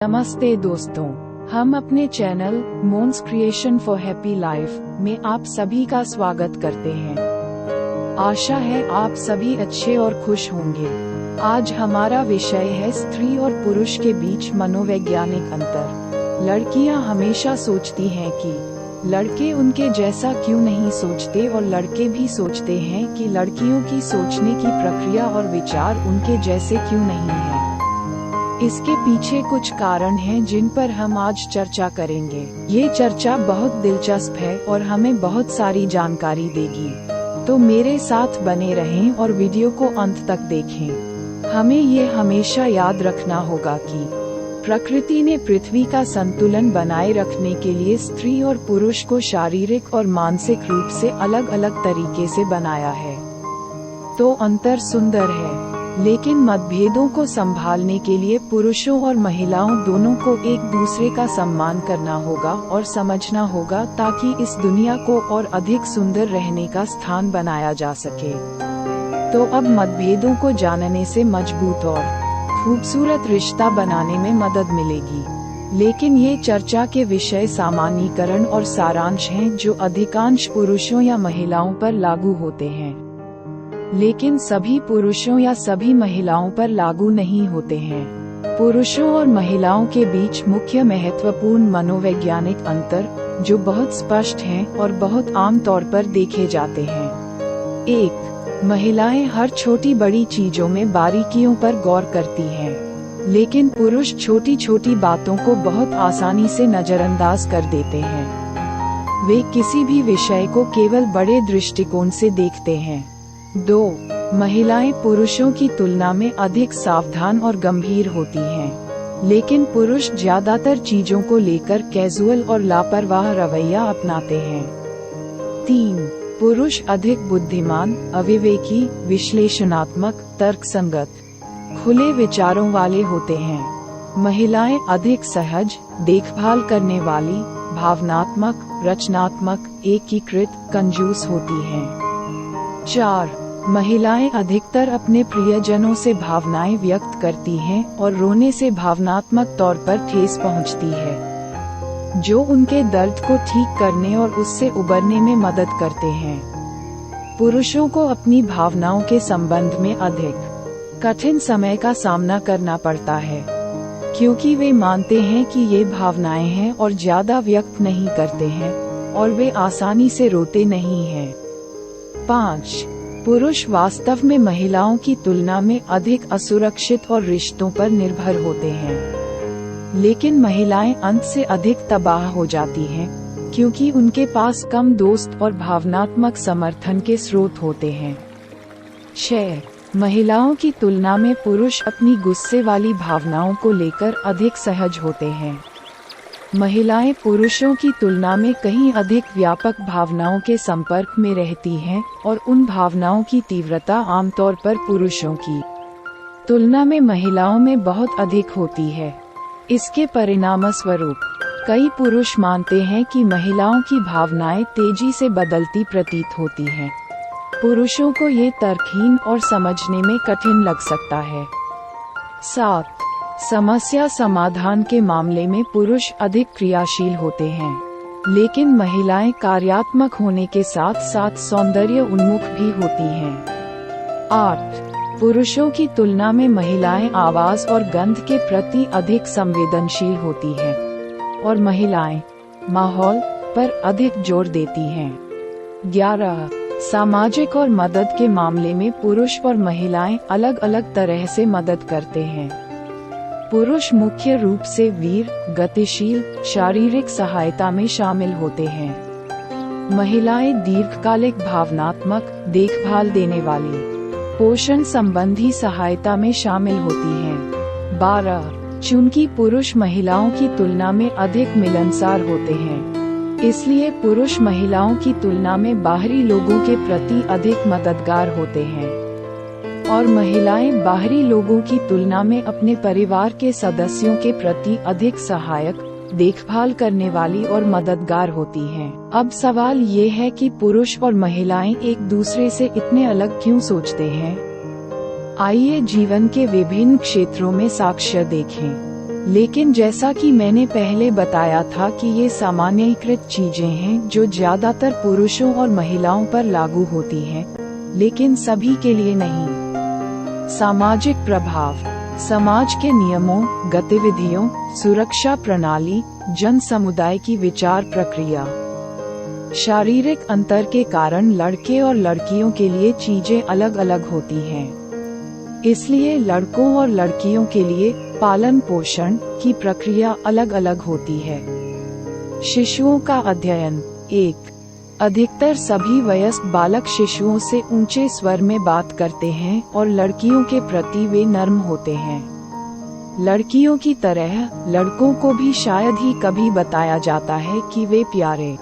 नमस्ते दोस्तों, हम अपने channel Mons creation for happy life में आप सभी का स्वागत करते हैं। आशा है आप सभी अच्छे और खुश होंगे। आज हमारा विषय है स्त्री और पुरुष के बीच मनोवैज्ञानिक अंतर। लड़कियां हमेशा सोचती हैं कि लड़के उनके जैसा क्यों नहीं सोचते, और लड़के भी सोचते हैं कि लड़कियों की सोचने की प्रक्रिया और विचार उनके जैसे क्यों नहीं हैं। इसके पीछे कुछ कारण हैं जिन पर हम आज चर्चा करेंगे। ये चर्चा बहुत दिलचस्प है और हमें बहुत सारी जानकारी देगी, तो मेरे साथ बने रहें और वीडियो को अंत तक देखें। हमें ये हमेशा याद रखना होगा कि प्रकृति ने पृथ्वी का संतुलन बनाए रखने के लिए स्त्री और पुरुष को शारीरिक और मानसिक रूप से अलग अलग तरीके से बनाया है। तो अंतर सुंदर है, लेकिन मतभेदों को संभालने के लिए पुरुषों और महिलाओं दोनों को एक दूसरे का सम्मान करना होगा और समझना होगा, ताकि इस दुनिया को और अधिक सुंदर रहने का स्थान बनाया जा सके। तो अब मतभेदों को जानने से मजबूत और खूबसूरत रिश्ता बनाने में मदद मिलेगी। लेकिन ये चर्चा के विषय सामान्यीकरण और सारांश हैं जो अधिकांश पुरुषों या महिलाओं पर लागू होते हैं, लेकिन सभी पुरुषों या सभी महिलाओं पर लागू नहीं होते हैं। पुरुषों और महिलाओं के बीच मुख्य महत्वपूर्ण मनोवैज्ञानिक अंतर जो बहुत स्पष्ट हैं और बहुत आम तौर पर देखे जाते हैं। 1. महिलाएं हर छोटी बड़ी चीजों में बारीकियों पर गौर करती हैं, लेकिन पुरुष छोटी छोटी बातों को बहुत आसानी से नजरअंदाज कर देते हैं। वे किसी भी विषय को केवल बड़े दृष्टिकोण से देखते हैं। 2. महिलाएं पुरुषों की तुलना में अधिक सावधान और गंभीर होती हैं, लेकिन पुरुष ज्यादातर चीजों को लेकर कैजुअल और लापरवाह रवैया अपनाते हैं। 3. पुरुष अधिक बुद्धिमान, अविवेकी, विश्लेषणात्मक, तर्कसंगत, खुले विचारों वाले होते हैं। महिलाएं अधिक सहज, देखभाल करने वाली, भावनात्मक, रचनात्मक, एकीकृत, कंजूस होती हैं। 4. महिलाएं अधिकतर अपने प्रियजनों से भावनाएं व्यक्त करती हैं और रोने से भावनात्मक तौर पर ठेस पहुंचती है, जो उनके दर्द को ठीक करने और उससे उबरने में मदद करते हैं। पुरुषों को अपनी भावनाओं के संबंध में अधिक कठिन समय का सामना करना पड़ता है, क्योंकि वे मानते हैं कि ये भावनाएं हैं और ज्यादा व्यक्त नहीं करते हैं, और वे आसानी से रोते नहीं हैं। 5. पुरुष वास्तव में महिलाओं की तुलना में अधिक असुरक्षित और रिश्तों पर निर्भर होते हैं, लेकिन महिलाएं अंत से अधिक तबाह हो जाती हैं, क्योंकि उनके पास कम दोस्त और भावनात्मक समर्थन के स्रोत होते हैं। 6. महिलाओं की तुलना में पुरुष अपनी गुस्से वाली भावनाओं को लेकर अधिक सहज होते हैं। महिलाएं पुरुषों की तुलना में कहीं अधिक व्यापक भावनाओं के संपर्क में रहती हैं, और उन भावनाओं की तीव्रता आमतौर पर पुरुषों की तुलना में महिलाओं में बहुत अधिक होती है। इसके परिणामस्वरूप कई पुरुष मानते हैं कि महिलाओं की भावनाएं तेजी से बदलती प्रतीत होती हैं। पुरुषों को ये तर्कहीन और समझने में कठिन लग सकता है। 7. समस्या समाधान के मामले में पुरुष अधिक क्रियाशील होते हैं, लेकिन महिलाएं कार्यात्मक होने के साथ साथ सौंदर्य उन्मुख भी होती हैं। 8. पुरुषों की तुलना में महिलाएं आवाज और गंध के प्रति अधिक संवेदनशील होती हैं, और महिलाएं माहौल पर अधिक जोर देती हैं। 11. सामाजिक और मदद के मामले में पुरुष और महिलाएं अलग अलग तरह से मदद करते हैं। पुरुष मुख्य रूप से वीर, गतिशील, शारीरिक सहायता में शामिल होते हैं। महिलाएं दीर्घकालिक भावनात्मक, देखभाल देने वाली, पोषण संबंधी सहायता में शामिल होती हैं। 12. चूंकि पुरुष महिलाओं की तुलना में अधिक मिलनसार होते हैं, इसलिए पुरुष महिलाओं की तुलना में बाहरी लोगों के प्रति अधिक मददगार होते हैं, और महिलाएं बाहरी लोगों की तुलना में अपने परिवार के सदस्यों के प्रति अधिक सहायक, देखभाल करने वाली और मददगार होती हैं। अब सवाल ये है कि पुरुष और महिलाएं एक दूसरे से इतने अलग क्यों सोचते हैं? आइए जीवन के विभिन्न क्षेत्रों में साक्ष्य देखें। लेकिन जैसा कि मैंने पहले बताया था कि ये सामान्यीकृत चीजें हैं जो ज्यादातर पुरुषों और महिलाओं पर लागू होती हैं, लेकिन सभी के लिए नहीं। सामाजिक प्रभाव, समाज के नियमों, गतिविधियों, सुरक्षा प्रणाली, जन समुदाय की विचार प्रक्रिया। शारीरिक अंतर के कारण लड़के और लड़कियों के लिए चीजें अलग अलग होती हैं। इसलिए लड़कों और लड़कियों के लिए पालन पोषण की प्रक्रिया अलग अलग होती है। शिशुओं का अध्ययन। 1. अधिकतर सभी वयस्क बालक शिशुओं से ऊंचे स्वर में बात करते हैं और लड़कियों के प्रति वे नर्म होते हैं। लड़कियों की तरह लड़कों को भी शायद ही कभी बताया जाता है कि वे प्यारे,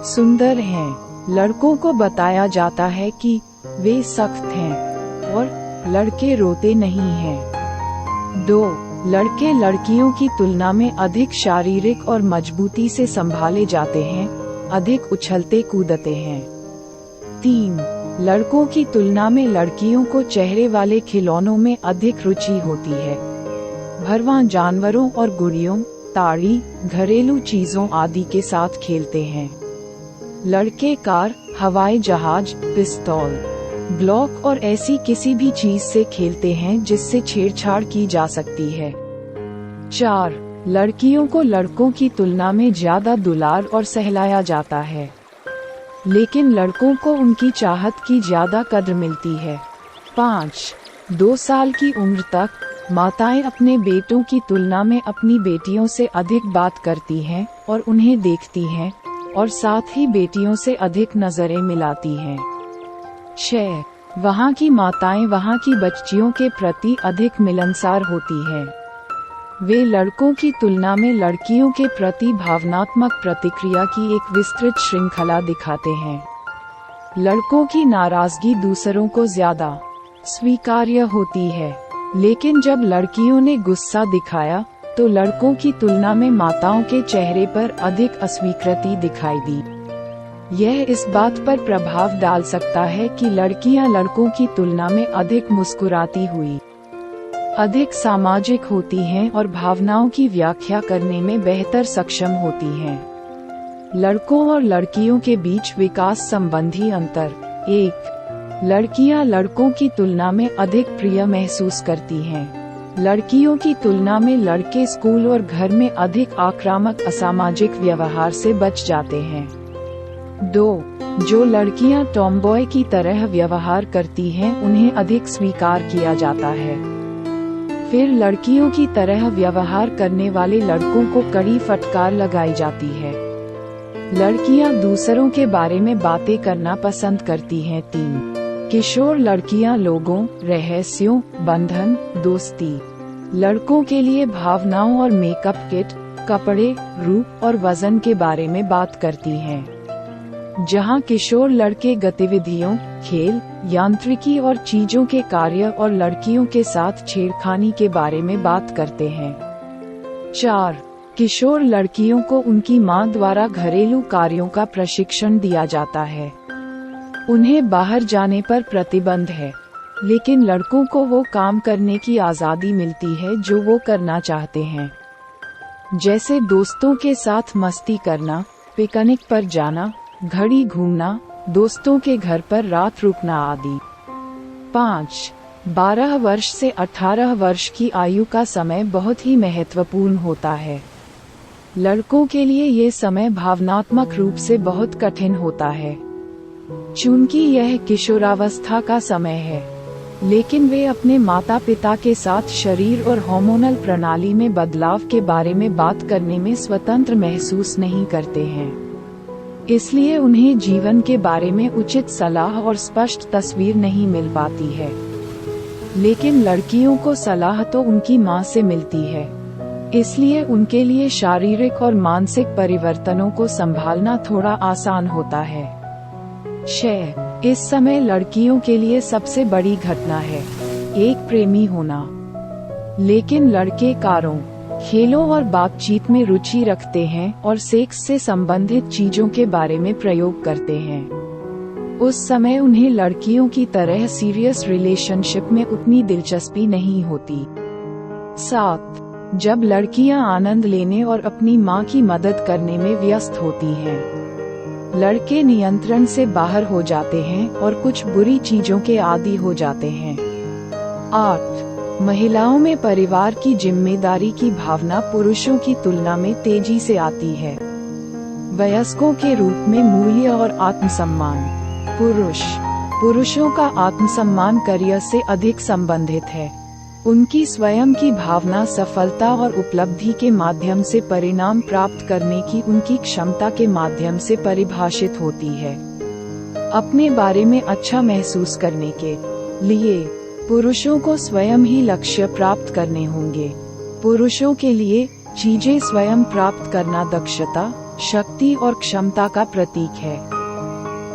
सुंदर हैं। लड़कों को बताया जाता है कि वे सख्त हैं और लड़के रोते नहीं हैं। 2. लड़के लड़कियों की तुलना में अधिक शारीरिक और मजबूती से संभाले जाते हैं, अधिक उछलते कूदते हैं। 3. लड़कों की तुलना में लड़कियों को चेहरे वाले खिलौनों में अधिक रुचि होती है। भरवां जानवरों और गुड़ियों, ताड़ी, घरेलू चीजों आदि के साथ खेलते हैं। लड़के कार, हवाई जहाज, पिस्तौल, ब्लॉक और ऐसी किसी भी चीज से खेलते हैं जिससे छेड़छाड़ की जा सकती है। 4. लड़कियों को लड़कों की तुलना में ज्यादा दुलार और सहलाया जाता है, लेकिन लड़कों को उनकी चाहत की ज्यादा कद्र मिलती है। 5. 2 साल की उम्र तक माताएं अपने बेटों की तुलना में अपनी बेटियों से अधिक बात करती हैं और उन्हें देखती हैं, और साथ ही बेटियों से अधिक नजरें मिलाती हैं। 6. वहाँ की माताएं वहाँ की बच्चियों के प्रति अधिक मिलनसार होती हैं। वे लड़कों की तुलना में लड़कियों के प्रति भावनात्मक प्रतिक्रिया की एक विस्तृत श्रृंखला दिखाते हैं। लड़कों की नाराजगी दूसरों को ज्यादा स्वीकार्य होती है, लेकिन जब लड़कियों ने गुस्सा दिखाया तो लड़कों की तुलना में माताओं के चेहरे पर अधिक अस्वीकृति दिखाई दी। यह इस बात पर प्रभाव डाल सकता है कि लड़कियां लड़कों की तुलना में अधिक मुस्कुराती हुई, अधिक सामाजिक होती हैं और भावनाओं की व्याख्या करने में बेहतर सक्षम होती हैं। लड़कों और लड़कियों के बीच विकास संबंधी अंतर। 1. लड़कियां लड़कों की तुलना में अधिक प्रिय महसूस करती हैं। लड़कियों की तुलना में लड़के स्कूल और घर में अधिक आक्रामक असामाजिक व्यवहार से बच जाते हैं। 2. जो लड़कियां टॉमबॉय की तरह व्यवहार करती हैं उन्हें अधिक स्वीकार किया जाता है। फिर लड़कियों की तरह व्यवहार करने वाले लड़कों को कड़ी फटकार लगाई जाती है। लड़कियां दूसरों के बारे में बातें करना पसंद करती हैं। 3. किशोर लड़कियां लोगों, रहस्यों, बंधन, दोस्ती, लड़कों के लिए भावनाओं और मेकअप किट, कपड़े, रूप और वजन के बारे में बात करती हैं। जहां किशोर लड़के गतिविधियों, खेल, यांत्रिकी और चीजों के कार्य और लड़कियों के साथ छेड़खानी के बारे में बात करते हैं। 4. किशोर लड़कियों को उनकी मां द्वारा घरेलू कार्यों का प्रशिक्षण दिया जाता है। उन्हें बाहर जाने पर प्रतिबंध है, लेकिन लड़कों को वो काम करने की आज़ादी मिलती है जो वो करना चाहते हैं, जैसे दोस्तों के साथ मस्ती करना, पिकनिक पर जाना, घड़ी घूमना, दोस्तों के घर पर रात रुकना आदि। 5. 12 वर्ष से 18 वर्ष की आयु का समय बहुत ही महत्वपूर्ण होता है। लड़कों के लिए ये समय भावनात्मक रूप से बहुत कठिन होता है, चूंकि यह किशोरावस्था का समय है, लेकिन वे अपने माता पिता के साथ शरीर और हार्मोनल प्रणाली में बदलाव के बारे में बात करने में स्वतंत्र महसूस नहीं करते हैं। इसलिए उन्हें जीवन के बारे में उचित सलाह और स्पष्ट तस्वीर नहीं मिल पाती है। लेकिन लड़कियों को सलाह तो उनकी माँ से मिलती है, इसलिए उनके लिए शारीरिक और मानसिक परिवर्तनों को संभालना थोड़ा आसान होता है। 6. इस समय लड़कियों के लिए सबसे बड़ी घटना है एक प्रेमी होना, लेकिन लड़के कारों, खेलों और बातचीत में रुचि रखते हैं और सेक्स से संबंधित चीजों के बारे में प्रयोग करते हैं। उस समय उन्हें लड़कियों की तरह सीरियस रिलेशनशिप में उतनी दिलचस्पी नहीं होती। 7. जब लड़कियां आनंद लेने और अपनी मां की मदद करने में व्यस्त होती हैं। लड़के नियंत्रण से बाहर हो जाते हैं और कुछ बुरी चीजों के आदी हो जाते हैं। 8. महिलाओं में परिवार की जिम्मेदारी की भावना पुरुषों की तुलना में तेजी से आती है। वयस्कों के रूप में मूल्य और आत्मसम्मान। पुरुषों का आत्मसम्मान करियर से अधिक संबंधित है। उनकी स्वयं की भावना सफलता और उपलब्धि के माध्यम से परिणाम प्राप्त करने की उनकी क्षमता के माध्यम से परिभाषित होती है। अपने बारे में अच्छा महसूस करने के लिए पुरुषों को स्वयं ही लक्ष्य प्राप्त करने होंगे। पुरुषों के लिए चीजें स्वयं प्राप्त करना दक्षता, शक्ति और क्षमता का प्रतीक है।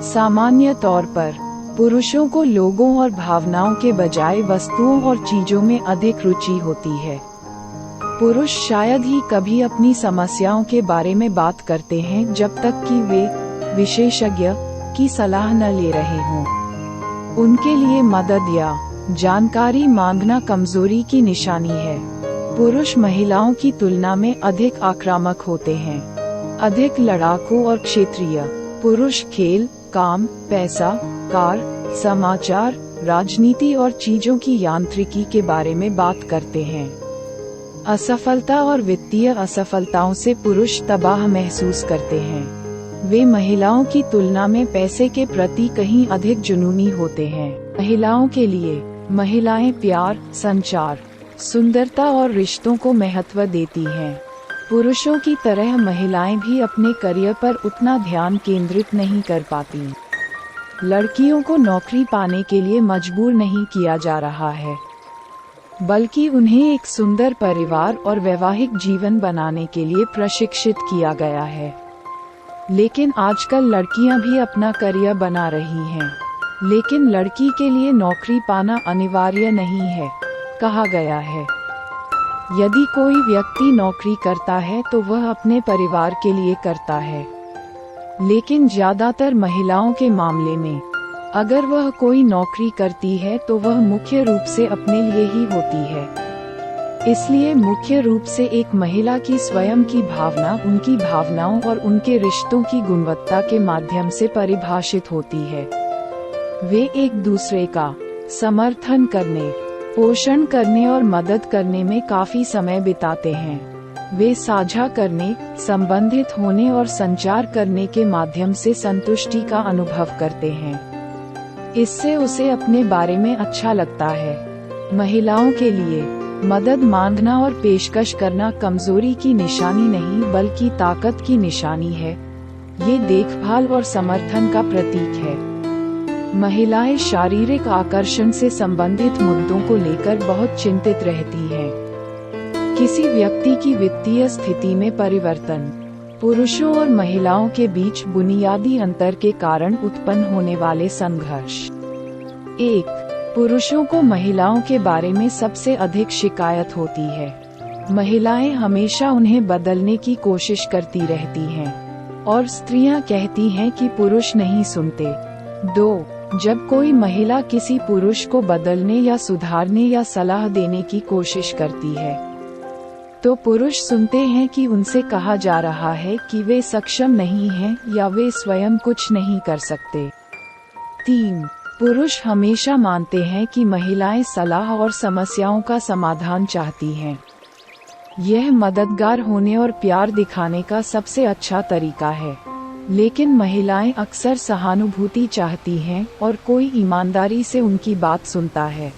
सामान्य तौर पर पुरुषों को लोगों और भावनाओं के बजाय वस्तुओं और चीजों में अधिक रुचि होती है। पुरुष शायद ही कभी अपनी समस्याओं के बारे में बात करते हैं जब तक कि वे विशेषज्ञ की सलाह न ले रहे हों। उनके लिए मदद या जानकारी मांगना कमजोरी की निशानी है। पुरुष महिलाओं की तुलना में अधिक आक्रामक होते हैं, अधिक लड़ाकू और क्षेत्रीय। पुरुष खेल, काम, पैसा, कार, समाचार, राजनीति और चीजों की यांत्रिकी के बारे में बात करते हैं। असफलता और वित्तीय असफलताओं से पुरुष तबाह महसूस करते हैं। वे महिलाओं की तुलना में पैसे के प्रति कहीं अधिक जुनूनी होते हैं। महिलाओं के लिए महिलाएं प्यार, संचार, सुंदरता और रिश्तों को महत्व देती हैं। पुरुषों की तरह महिलाएं भी अपने करियर पर उतना ध्यान केंद्रित नहीं कर पाती। लड़कियों को नौकरी पाने के लिए मजबूर नहीं किया जा रहा है, बल्कि उन्हें एक सुंदर परिवार और वैवाहिक जीवन बनाने के लिए प्रशिक्षित किया गया है। लेकिन आजकल लड़कियां भी अपना करियर बना रही हैं। लेकिन लड़की के लिए नौकरी पाना अनिवार्य नहीं है, कहा गया है। यदि कोई व्यक्ति नौकरी करता है तो वह अपने परिवार के लिए करता है। लेकिन ज्यादातर महिलाओं के मामले में अगर वह कोई नौकरी करती है तो वह मुख्य रूप से अपने लिए ही होती है। इसलिए मुख्य रूप से एक महिला की स्वयं की भावना उनकी भावनाओं और उनके रिश्तों की गुणवत्ता के माध्यम से परिभाषित होती है। वे एक दूसरे का समर्थन करने, पोषण करने और मदद करने में काफी समय बिताते हैं। वे साझा करने, संबंधित होने और संचार करने के माध्यम से संतुष्टि का अनुभव करते हैं। इससे उसे अपने बारे में अच्छा लगता है। महिलाओं के लिए मदद मांगना और पेशकश करना कमजोरी की निशानी नहीं बल्कि ताकत की निशानी है। ये देखभाल और समर्थन का प्रतीक है। महिलाएं शारीरिक आकर्षण से संबंधित मुद्दों को लेकर बहुत चिंतित रहती हैं। किसी व्यक्ति की वित्तीय स्थिति में परिवर्तन, पुरुषों और महिलाओं के बीच बुनियादी अंतर के कारण उत्पन्न होने वाले संघर्ष। 1. पुरुषों को महिलाओं के बारे में सबसे अधिक शिकायत होती है। महिलाएं हमेशा उन्हें बदलने की कोशिश करती रहती हैं और स्त्रियां कहती हैं कि पुरुष नहीं सुनते। 2. जब कोई महिला किसी पुरुष को बदलने या सुधारने या सलाह देने की कोशिश करती है तो पुरुष सुनते हैं कि उनसे कहा जा रहा है कि वे सक्षम नहीं हैं या वे स्वयं कुछ नहीं कर सकते। 3. पुरुष हमेशा मानते हैं कि महिलाएं सलाह और समस्याओं का समाधान चाहती हैं। यह मददगार होने और प्यार दिखाने का सबसे अच्छा तरीका है। लेकिन महिलाएं अक्सर सहानुभूति चाहती हैं और कोई ईमानदारी से उनकी बात सुनता है।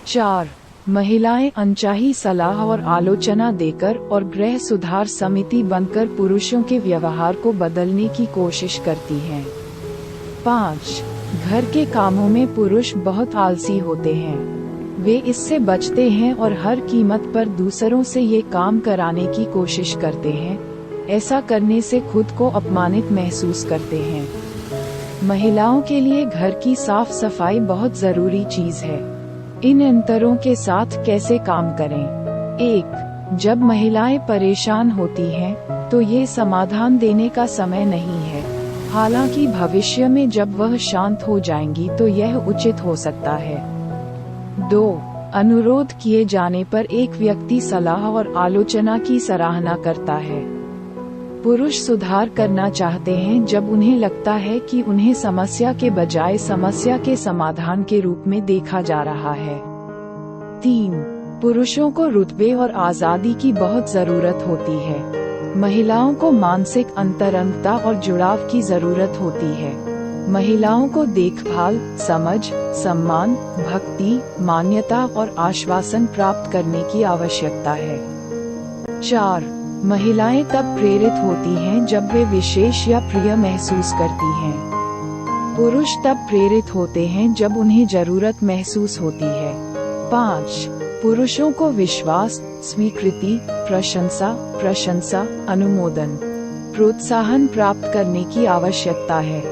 4. महिलाएं अनचाही सलाह और आलोचना देकर और गृह सुधार समिति बनकर पुरुषों के व्यवहार को बदलने की कोशिश करती हैं। 5. घर के कामों में पुरुष बहुत आलसी होते हैं। वे इससे बचते हैं और हर कीमत पर दूसरों से ये काम कराने की कोशिश करते हैं। ऐसा करने से खुद को अपमानित महसूस करते हैं। महिलाओं के लिए घर की साफ सफाई बहुत जरूरी चीज है। इन अंतरों के साथ कैसे काम करें? 1. जब महिलाएं परेशान होती हैं, तो ये समाधान देने का समय नहीं है। हालांकि भविष्य में जब वह शांत हो जाएंगी तो यह उचित हो सकता है। 2. अनुरोध किए जाने पर एक व्यक्ति सलाह और आलोचना की सराहना करता है। पुरुष सुधार करना चाहते हैं जब उन्हें लगता है कि उन्हें समस्या के बजाय समस्या के समाधान के रूप में देखा जा रहा है। 3. पुरुषों को रुतबे और आजादी की बहुत जरूरत होती है। महिलाओं को मानसिक अंतरंगता और जुड़ाव की जरूरत होती है। महिलाओं को देखभाल, समझ, सम्मान, भक्ति, मान्यता और आश्वासन प्राप्त करने की आवश्यकता है। 4. महिलाएं तब प्रेरित होती हैं जब वे विशेष या प्रिय महसूस करती हैं। पुरुष तब प्रेरित होते हैं जब उन्हें जरूरत महसूस होती है। 5. पुरुषों को विश्वास, स्वीकृति, प्रशंसा, अनुमोदन, प्रोत्साहन प्राप्त करने की आवश्यकता है।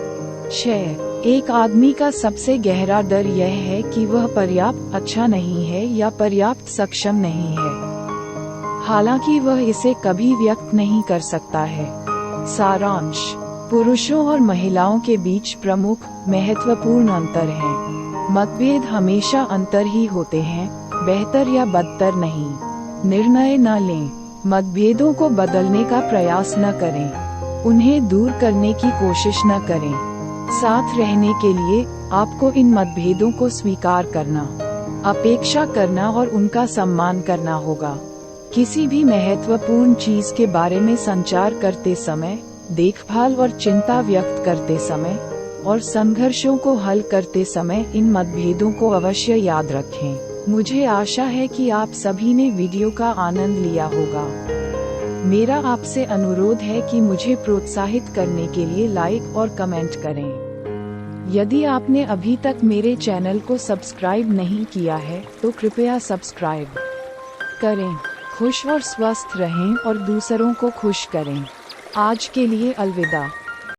6. एक आदमी का सबसे गहरा डर यह है कि वह पर्याप्त अच्छा नहीं है या पर्याप्त सक्षम नहीं है, हालांकि वह इसे कभी व्यक्त नहीं कर सकता है। सारांश: पुरुषों और महिलाओं के बीच प्रमुख, महत्वपूर्ण अंतर हैं। मतभेद हमेशा अंतर ही होते हैं, बेहतर या बदतर नहीं। निर्णय न लें, मतभेदों को बदलने का प्रयास न करें, उन्हें दूर करने की कोशिश न करें। साथ रहने के लिए आपको इन मतभेदों को स्वीकार करना, अपेक्षा करना और उनका सम्मान करना होगा। किसी भी महत्वपूर्ण चीज के बारे में संचार करते समय, देखभाल और चिंता व्यक्त करते समय और संघर्षों को हल करते समय इन मतभेदों को अवश्य याद रखें। मुझे आशा है कि आप सभी ने वीडियो का आनंद लिया होगा। मेरा आपसे अनुरोध है कि मुझे प्रोत्साहित करने के लिए लाइक और कमेंट करें। यदि आपने अभी तक मेरे चैनल को सब्सक्राइब नहीं किया है तो कृपया सब्सक्राइब करें। खुश और स्वस्थ रहें और दूसरों को खुश करें। आज के लिए अलविदा।